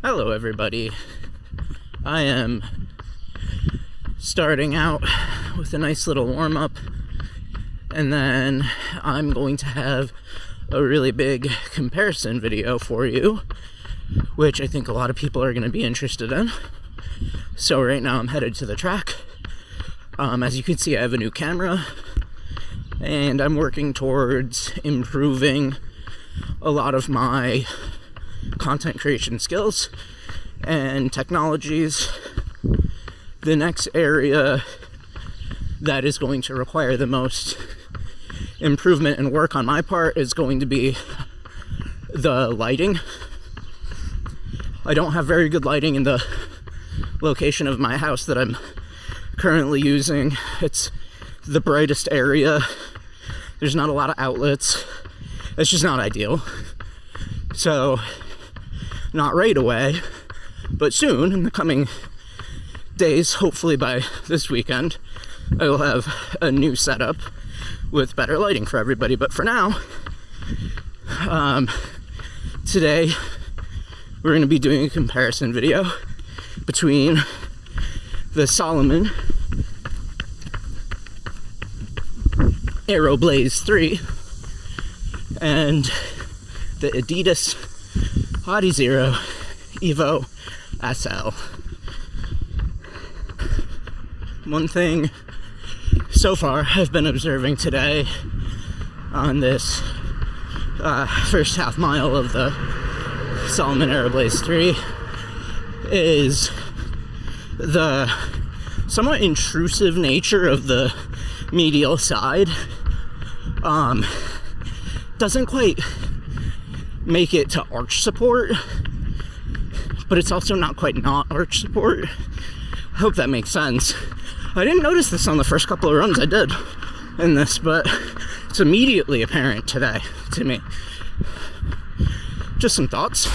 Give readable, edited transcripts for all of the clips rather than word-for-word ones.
Hello everybody. I am starting out with a nice little warm-up, and then I'm going to have a really big comparison video for you, which I think a lot of people are going to be interested in. So right now I'm headed to the track. As you can see, I have a new camera, and I'm working towards improving a lot of my content creation skills and technologies. The next area that is going to require the most improvement and work on my part is going to be the lighting. I don't have very good lighting in the location of my house that I'm currently using. It's the brightest area. There's not a lot of outlets. It's just not ideal. So, not right away, but soon, in the coming days, hopefully by this weekend, I will have a new setup with better lighting for everybody. But for now, today, we're going to be doing a comparison video between the Salomon Aero 3 and the Adidas Adizero Evo SL. One thing so far I've been observing today on this first half mile of the Salomon Aero 3 is the somewhat intrusive nature of the medial side. Doesn't quite make it to arch support, but it's also not quite not arch support. I hope that makes sense. I didn't notice this on the first couple of runs I did in this, but it's immediately apparent today to me. Just some thoughts.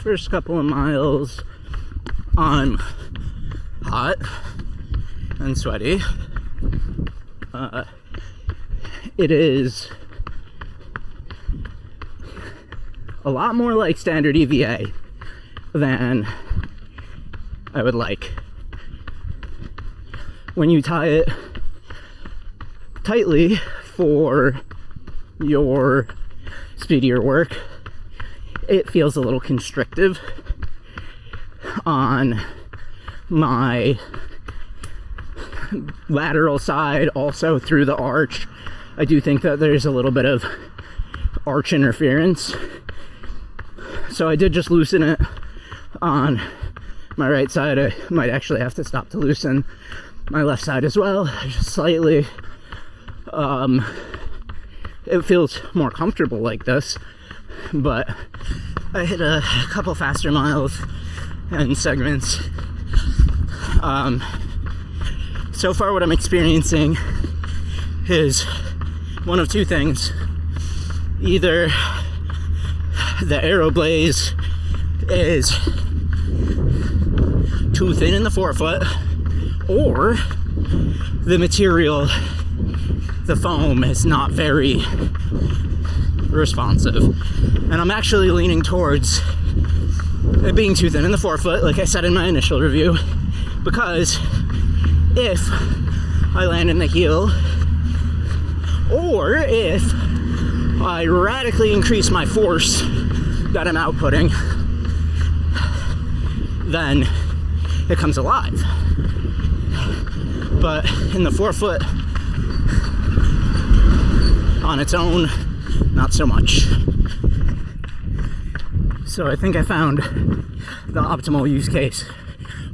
First couple of miles, I'm hot and sweaty. It is a lot more like standard EVA than I would like. When you tie it tightly for your speedier work, it feels a little constrictive on my lateral side, also through the arch. I do think that there's a little bit of arch interference. So I did just loosen it on my right side. I might actually have to stop to loosen my left side as well, just slightly. It feels more comfortable like this, but I hit a couple faster miles and segments. So far what I'm experiencing is one of two things. Either the Aero Blaze is too thin in the forefoot, or the material, the foam, is not very responsive. And I'm actually leaning towards it being too thin in the forefoot, like I said in my initial review, because if I land in the heel, or if I radically increase my force that I'm outputting, then it comes alive. But in the forefoot, on its own, not so much. So I think I found the optimal use case,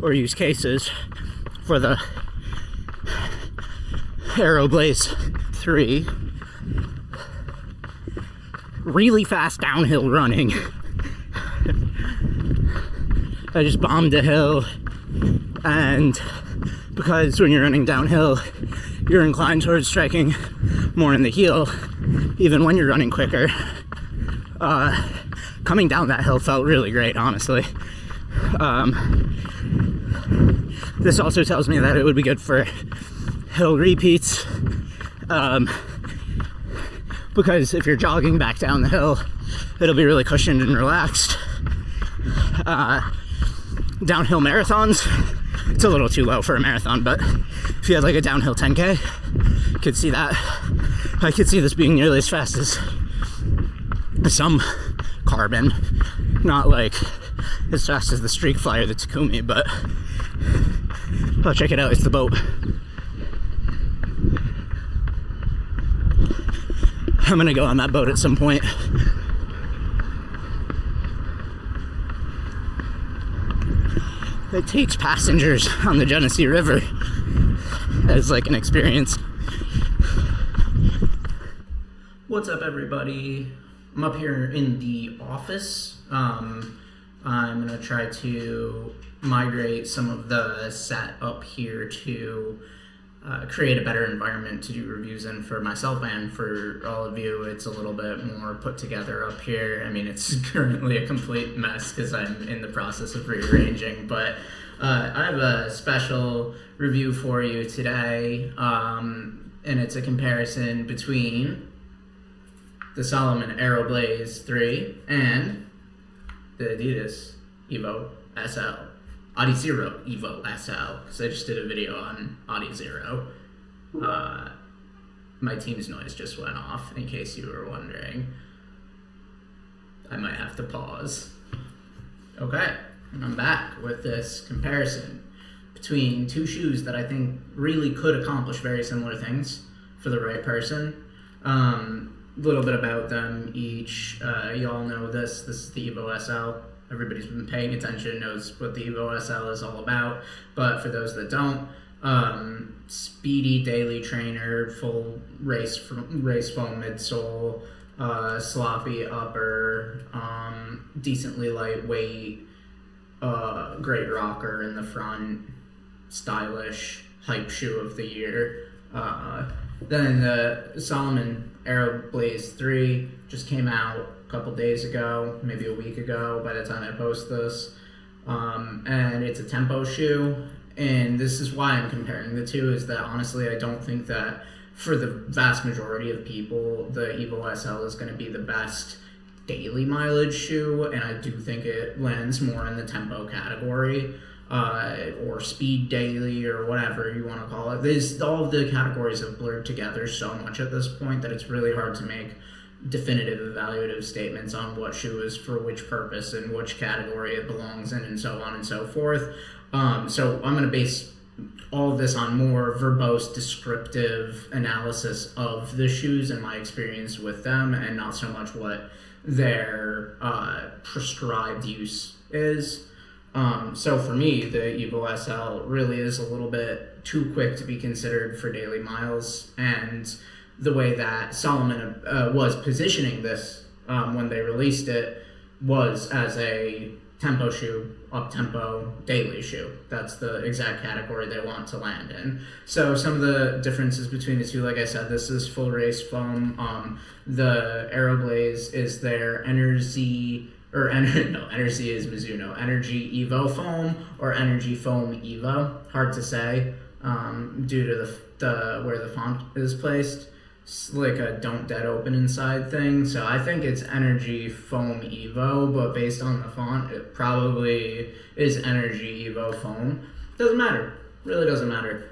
or use cases, for the Aero 3. really fast downhill running. I just bombed a hill, and because when you're running downhill, you're inclined towards striking more in the heel, even when you're running quicker. Coming down that hill felt really great, honestly. This also tells me that it would be good for hill repeats, because if you're jogging back down the hill, it'll be really cushioned and relaxed. Downhill marathons, it's a little too low for a marathon, but if you had like a downhill 10K, could see that. I could see this being nearly as fast as some carbon, not like as fast as the streak flyer, the Takumi, but oh, check it out, it's the boat. I'm gonna go on that boat at some point. It takes passengers on the Genesee River as like an experience. What's up, everybody? I'm up here in the office. I'm gonna try to migrate some of the set up here to create a better environment to do reviews in for myself and for all of you. It's a little bit more put together up here. I mean, it's currently a complete mess because I'm in the process of rearranging, but I have a special review for you today, and it's a comparison between the Salomon Aero Blaze 3 and the Adidas Evo SL. Adizero Evo SL, because I just did a video on Adizero. My Teams noise just went off, in case you were wondering. I might have to pause. Okay, I'm back with this comparison between two shoes that I think really could accomplish very similar things for the right person. A little bit about them each. You all know this. This is the Evo SL. Everybody's been paying attention, knows what the Evo SL is all about. But for those that don't, speedy daily trainer, full race foam midsole, sloppy upper, decently lightweight, great rocker in the front, stylish, hype shoe of the year. Then the Salomon Aero Blaze 3 just came out a couple days ago, maybe a week ago by the time I post this. And it's a tempo shoe. And this is why I'm comparing the two, is that honestly I don't think that for the vast majority of people the Evo SL is going to be the best daily mileage shoe, and I do think it lands more in the tempo category. Or speed daily, or whatever you want to call it. All of the categories have blurred together so much at this point that it's really hard to make definitive evaluative statements on what shoe is for which purpose and which category it belongs in, and so on and so forth. So I'm going to base all of this on more verbose, descriptive analysis of the shoes and my experience with them, and not so much what their prescribed use is. So for me, the Evo SL really is a little bit too quick to be considered for daily miles, and the way that Salomon was positioning this when they released it was as a tempo shoe, up-tempo, daily shoe. That's the exact category they want to land in. So some of the differences between the two, like I said, this is full race foam. The Aero Blaze is their Energy is Mizuno. Energy Evo Foam or Energy Foam Evo. Hard to say due to the where the font is placed. It's like a don't dead open inside thing. So I think it's Energy Foam Evo, but based on the font, it probably is Energy Evo Foam. Doesn't matter. Really doesn't matter.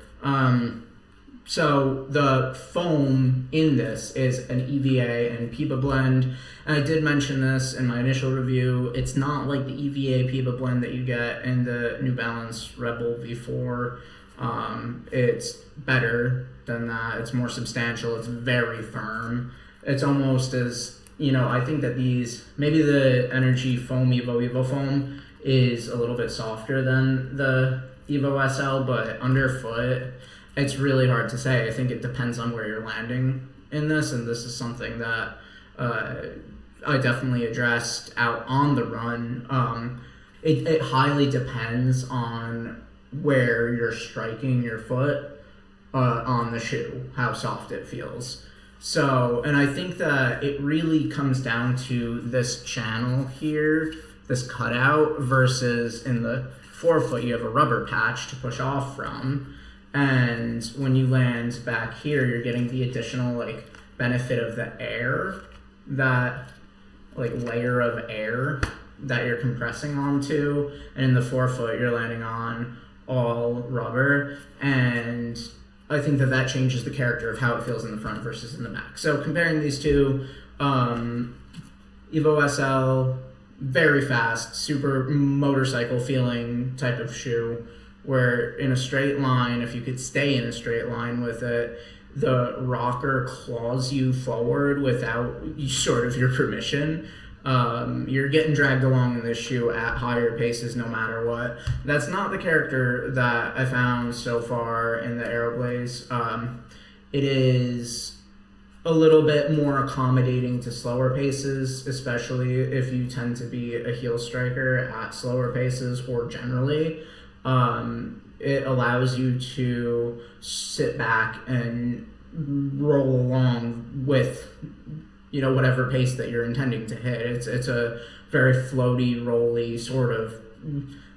So the foam in this is an EVA and PIBA blend. And I did mention this in my initial review. It's not like the EVA PIBA blend that you get in the New Balance Rebel V4. It's better than that. It's more substantial. It's very firm. It's almost as, I think that maybe the Energy Foam Evo Foam is a little bit softer than the Evo SL, but underfoot, it's really hard to say. I think it depends on where you're landing in this, and this is something that I definitely addressed out on the run. It highly depends on where you're striking your foot on the shoe, how soft it feels. So, and I think that it really comes down to this channel here, this cutout, versus in the forefoot, you have a rubber patch to push off from. And when you land back here, you're getting the additional like benefit of the air, that like layer of air that you're compressing onto. And in the forefoot, you're landing on all rubber. And I think that that changes the character of how it feels in the front versus in the back. So comparing these two, Evo SL, very fast, super motorcycle feeling type of shoe, where in a straight line, if you could stay in a straight line with it, the rocker claws you forward without sort of your permission. You're getting dragged along in this shoe at higher paces no matter what. That's not the character that I found so far in the Aero Blaze. It is a little bit more accommodating to slower paces, especially if you tend to be a heel striker at slower paces or generally. It allows you to sit back and roll along with, you know, whatever pace that you're intending to hit. It's a very floaty, rolly, sort of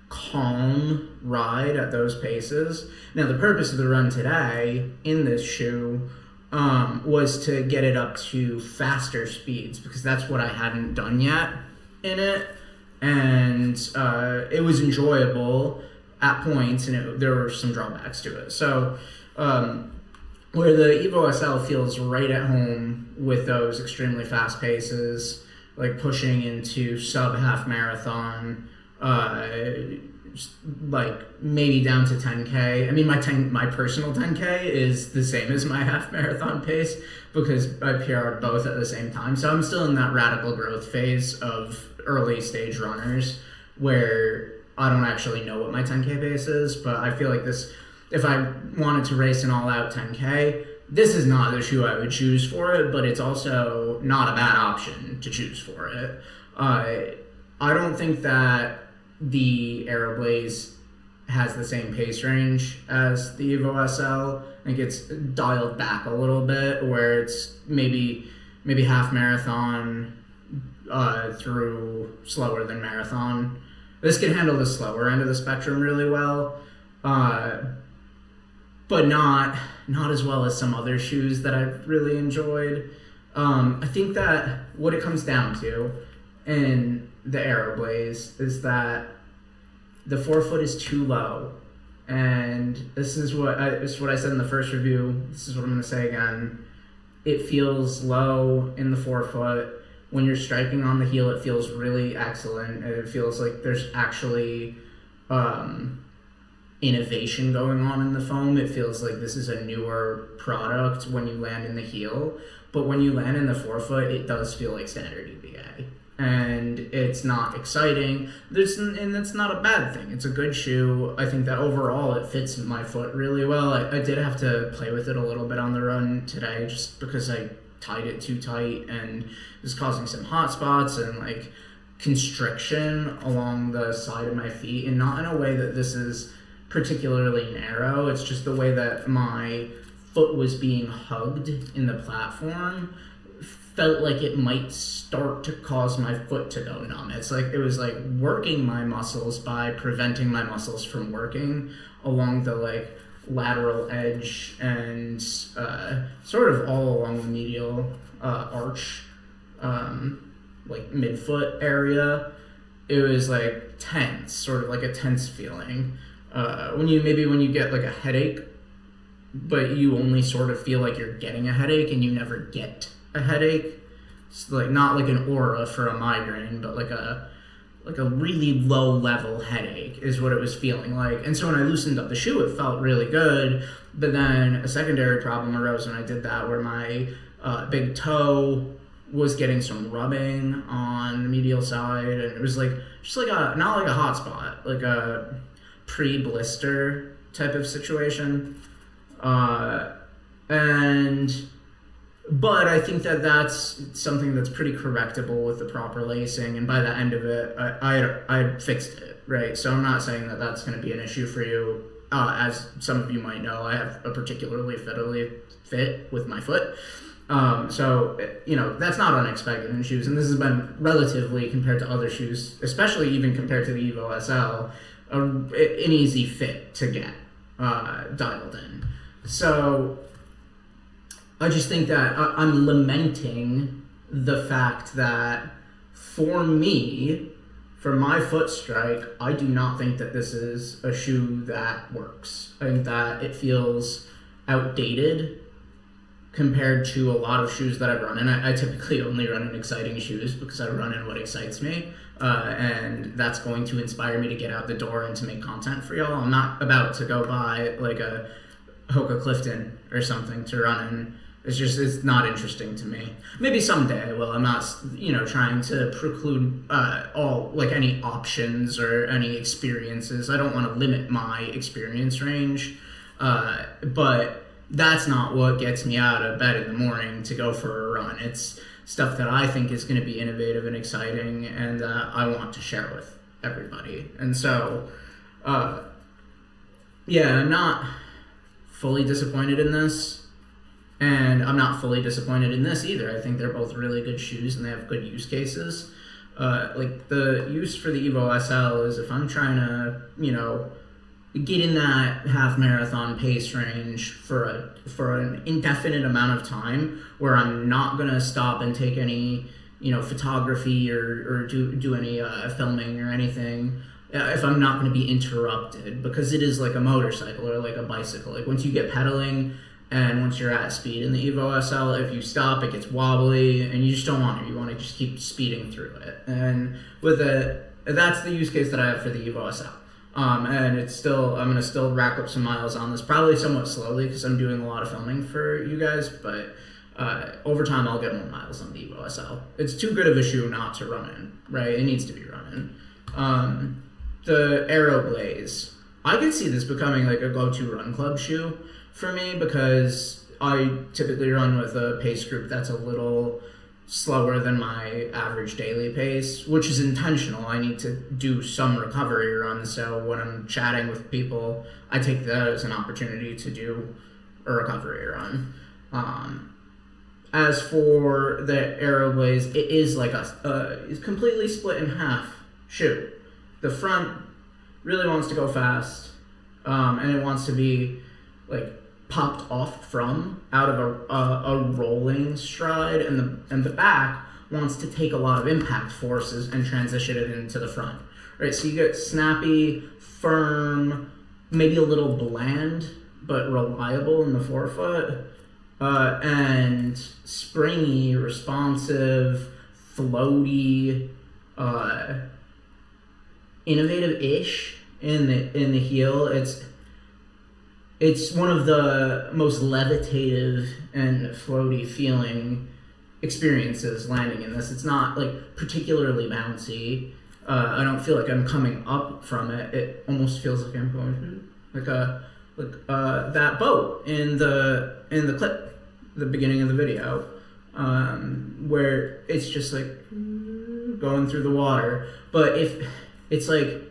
calm ride at those paces. Now, the purpose of the run today in this shoe was to get it up to faster speeds, because that's what I hadn't done yet in it. And it was enjoyable at points, and there were some drawbacks to it. So where the Evo SL feels right at home with those extremely fast paces, like pushing into sub-half marathon, like maybe down to 10K. I mean, my personal 10K is the same as my half marathon pace because I PR'd both at the same time. So I'm still in that radical growth phase of early stage runners where I don't actually know what my 10K pace is, but I feel like this, if I wanted to race an all-out 10K, this is not the shoe I would choose for it, but it's also not a bad option to choose for it. I don't think that the Aero Blaze has the same pace range as the Evo SL. I think it's dialed back a little bit, where it's maybe half marathon through slower than marathon. This can handle the slower end of the spectrum really well, but not as well as some other shoes that I've really enjoyed. I think that what it comes down to in the Aero Blaze is that the forefoot is too low, and this is what I said in the first review. This is what I'm going to say again. It feels low in the forefoot. When you're striking on the heel, it feels really excellent. It feels like there's actually innovation going on in the foam. It feels like this is a newer product when you land in the heel. But when you land in the forefoot, it does feel like standard EVA. And it's not exciting. And it's not a bad thing. It's a good shoe. I think that overall it fits my foot really well. I did have to play with it a little bit on the run today just because I tied it too tight and it was causing some hot spots and like constriction along the side of my feet, and not in a way that this is particularly narrow. It's just the way that my foot was being hugged in the platform felt like it might start to cause my foot to go numb. It's like it was like working my muscles by preventing my muscles from working along the like lateral edge and sort of all along the medial arch, like midfoot area. It was like tense, sort of like a tense feeling. When you get like a headache, but you only sort of feel like you're getting a headache and you never get a headache. It's like not like an aura for a migraine, but like a really low level headache is what it was feeling like. And so when I loosened up the shoe, it felt really good. But then a secondary problem arose when I did that, where my big toe was getting some rubbing on the medial side, and it was like just like not like a hot spot, like a pre-blister type of situation. And But I think that that's something that's pretty correctable with the proper lacing, and by the end of it, I fixed it, right? So I'm not saying that that's going to be an issue for you. As some of you might know, I have a particularly fiddly fit with my foot. So, that's not unexpected in shoes, and this has been relatively, compared to other shoes, especially even compared to the Evo SL, an easy fit to get dialed in. So I just think that I'm lamenting the fact that for me, for my foot strike, I do not think that this is a shoe that works. I think that it feels outdated compared to a lot of shoes that I run in. I typically only run in exciting shoes because I run in what excites me. And that's going to inspire me to get out the door and to make content for y'all. I'm not about to go buy like a Hoka Clifton or something to run in. It's not interesting to me. Maybe someday I will. I'm not, trying to preclude any options or any experiences. I don't want to limit my experience range, but that's not what gets me out of bed in the morning to go for a run. It's stuff that I think is going to be innovative and exciting, and I want to share with everybody. And so, I'm not fully disappointed in this. And I'm not fully disappointed in this either. I think they're both really good shoes and they have good use cases. The use for the Evo SL is if I'm trying to, get in that half marathon pace range for an indefinite amount of time where I'm not going to stop and take any, photography or do any filming or anything. If I'm not going to be interrupted, because it is like a motorcycle or like a bicycle. Like once you get pedaling, and once you're at speed in the Evo SL, if you stop, it gets wobbly, and you just don't want to. You want to just keep speeding through it. And with it, that's the use case that I have for the Evo SL. And I'm going to still rack up some miles on this, probably somewhat slowly because I'm doing a lot of filming for you guys, but over time I'll get more miles on the Evo SL. It's too good of a shoe not to run in, right? It needs to be run in. The Aero Blaze. I could see this becoming like a go-to run club shoe for me because I typically run with a pace group that's a little slower than my average daily pace, which is intentional. I need to do some recovery runs, so when I'm chatting with people, I take that as an opportunity to do a recovery run. As for the Aero Blaze, it is like it's completely split in half shoe. The front really wants to go fast, and it wants to be like popped off from out of a rolling stride, and the back wants to take a lot of impact forces and transition it into the front, right? So you get snappy, firm, maybe a little bland but reliable in the forefoot, and springy, responsive, floaty, innovative-ish in the heel. It's one of the most levitative and floaty feeling experiences landing in this. It's not like particularly bouncy. I don't feel like I'm coming up from it. It almost feels like I'm going like that boat in the clip, the beginning of the video, where it's just like going through the water. But if it's like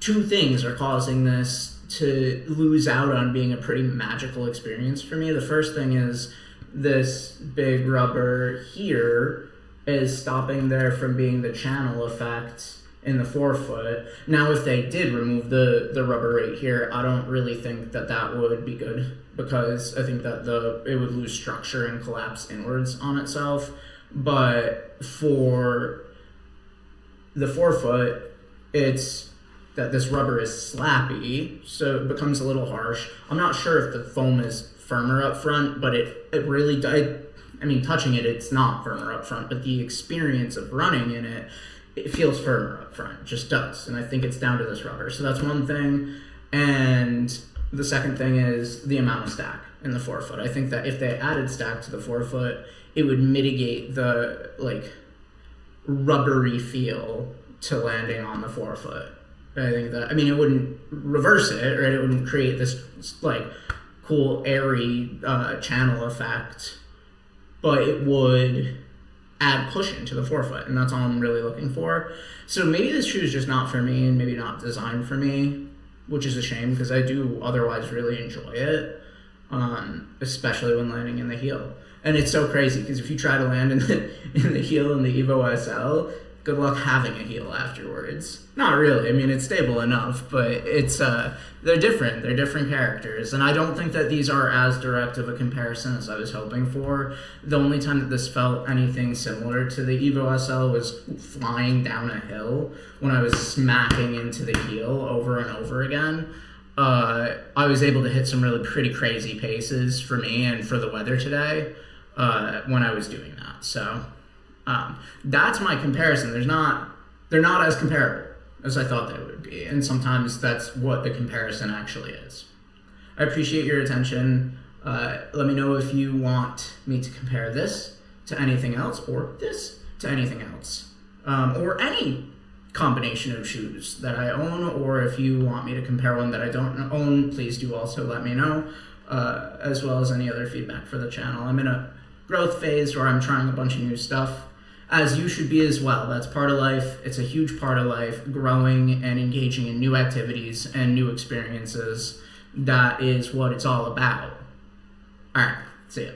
two things are causing this to lose out on being a pretty magical experience for me. The first thing is this big rubber here is stopping there from being the channel effect in the forefoot. Now, if they did remove the rubber right here, I don't really think that would be good, because I think that it would lose structure and collapse inwards on itself. But for the forefoot, it's that this rubber is slappy, so it becomes a little harsh. I'm not sure if the foam is firmer up front, but it really does. I mean, touching it, it's not firmer up front, but the experience of running in it, it feels firmer up front. It just does. And I think it's down to this rubber. So that's one thing. And the second thing is the amount of stack in the forefoot. I think that if they added stack to the forefoot, it would mitigate the rubbery feel to landing on the forefoot. I think that, it wouldn't reverse it, right? It wouldn't create this cool airy channel effect but it would add cushion to the forefoot, and that's all I'm really looking for. So maybe this shoe is just not for me, and maybe not designed for me, which is a shame because I do otherwise really enjoy it, especially when landing in the heel. And it's so crazy because if you try to land in the heel in the Evo SL, good luck having a heel afterwards. Not really. I mean, it's stable enough, but it's they're different. They're different characters, and I don't think that these are as direct of a comparison as I was hoping for. The only time that this felt anything similar to the Evo SL was flying down a hill when I was smacking into the heel over and over again. I was able to hit some really pretty crazy paces for me and for the weather today when I was doing that. So that's my comparison. They're not as comparable as I thought they would be, and sometimes that's what the comparison actually is. I appreciate your attention. Let me know if you want me to compare this to anything else, or this to anything else, or any combination of shoes that I own, or if you want me to compare one that I don't own, please do also let me know, as well as any other feedback for the channel. I'm in a growth phase where I'm trying a bunch of new stuff, as you should be as well. That's part of life. It's a huge part of life, growing and engaging in new activities and new experiences. That is what it's all about. All right, see ya.